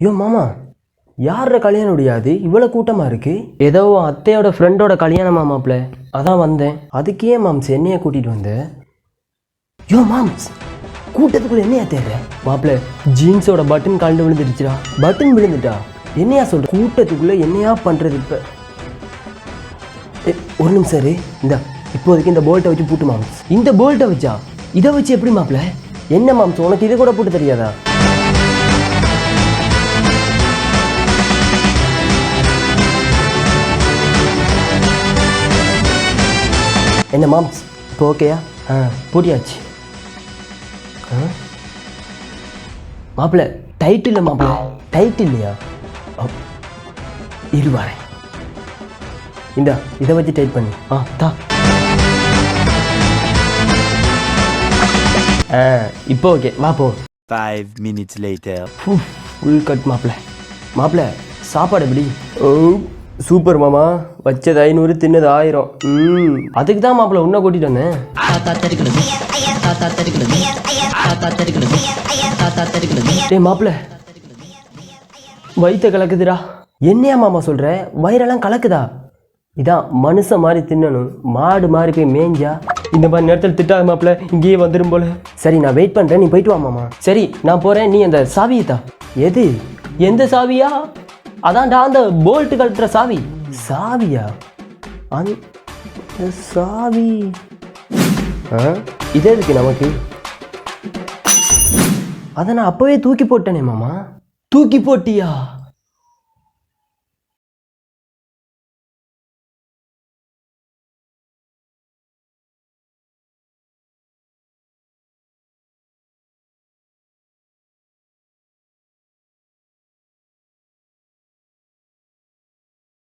ஐயோ மாமா, யாரோட கல்யாணம் முடியாது இவ்வளோ கூட்டமாக இருக்கு? ஏதோ அத்தையோட ஃப்ரெண்டோட கல்யாணம் மாமாப்ல, அதான் வந்தேன். அதுக்கு ஏன் மாம்ஸ் என்னைய கூட்டிகிட்டு வந்தேன்? யோ மாம்ஸ், கூட்டத்துக்குள்ளே என்னையா தேடுற? மாப்பிள்ள, ஜீன்ஸோட பட்டன் கழண்டு விழுந்துருச்சுடா. பட்டன் விழுந்துட்டா? என்னையா சொல்ற? கூட்டத்துக்குள்ளே என்னையா பண்ணுறது இப்போ? ஒரு நிமிஷம் இரு. இப்போதைக்கு இந்த போல்ட்டை வச்சு பூட்டு மாம்ஸ். இந்த போல்ட்டை வச்சா? இதை வச்சு எப்படி மாப்பிள்ள? என்ன மாம்ஸ், உனக்கு இது கூட போட்டு தெரியாதா? என்ன மாம்ஸ், இப்போ ஓகேயா? பூட்டியாச்சு. மாப்பிள்ள, டைட் இல்லை மாப்பிள்ள, டைட் இல்லையா? இருவாரேன். இதை வச்சு டைட் பண்ணி தா. இப்போ ஓகே, வா போ. 5 minutes later. ஃபுல் கட் மாப்பிள்ள, சாப்பாடு எப்படி? சூப்பர் மாமா, வச்சது 500 தின்னது 1000. அதுக்கு தான் மாப்பிள்ள உன்னை கூட்டிட்டு வந்தேன். டேய் மாப்பிள்ள, வயிற்ற கலக்குதுடா. என்னையா மாமா சொல்ற? வயிறெல்லாம் கலக்குதா? இதான் மனுஷன் மாதிரி தின்னணும், மாடு மாதிரி போய் மேஞ்சா இந்த மாதிரி நேரத்தில் திட்டாத மாப்பிள்ள, இங்கேயே வந்துடும் போல. சரி, நான் வெயிட் பண்ணுறேன், நீ போயிட்டு வா மாமா. சரி, நான் போகிறேன், நீ அந்த சாவியத்தா. எது? எந்த சாவியா? அதான்டா அந்த போல்ட்டு கழட்டுற சாவி. சாவியா? அந்த சாவி இதே இருக்கு நமக்கு. அதை நான் அப்போவே தூக்கி போட்டேனே மாமா. தூக்கி போட்டியா?